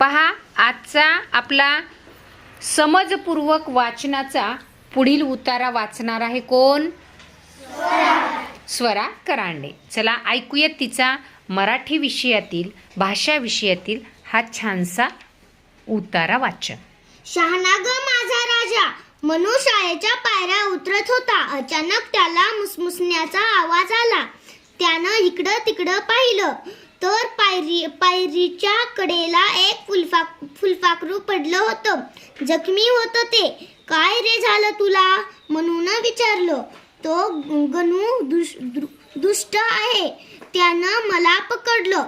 पहा, आजचा आपला समजपूर्वक वाचनाचा पुढील उतारा वाचणार आहे कोण? स्वरा करांडे. चला ऐकूयात तिचा मराठी विषयातील, भाषा विषयातील हा छानसा उतारा वाचन. शहाणा ग माझा राजा मनू शाळेच्या पायऱ्या उतरत होता. अचानक त्याला मुसमुसण्याचा आवाज आला. त्यानं इकडं तिकडं पाहिलं तर पायरीच्या कडेला एक फुलपाखरू पडलं होतं. जखमी होतं ते. काय रे झालं तुला? मनून विचारलं. तो गणू दुष्ट आहे, त्यानं मला पकडलं.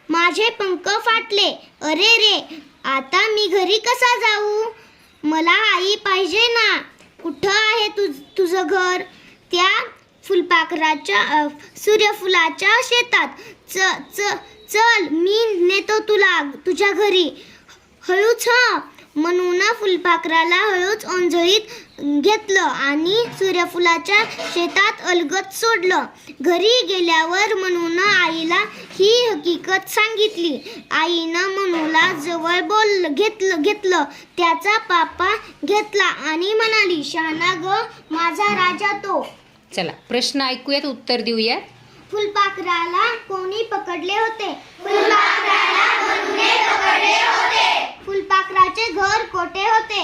माझे पंख फाटले. अरे रे, आता मी घरी कसा जाऊ? मला आई पाहिजे ना. कुठं आहे तुझं घर? त्या फुलपाखराच्या सूर्यफुलाच्या शेतात. चल मी नेतो तुला तुझ्या घरी. हळूच म्हणून फुलपाखराला हळूच ओंजळीत घेतलं आणि सूर्यफुलाच्या शेतात अलगद सोडलं. घरी गेल्यावर मनून आईला ही हकीकत सांगितली. आईनं मनूला जवळ घेतलं. त्याचा पापा घेतला आणि म्हणाली, शहाणा ग माझा राजा तो. चला प्रश्न ऐकूयात, उत्तर देऊयात. फुलपाखराला कोणी पकडले होते? फुलपाखराला कोणी पकडले होते? फुलपाखराचे घर कोठे होते?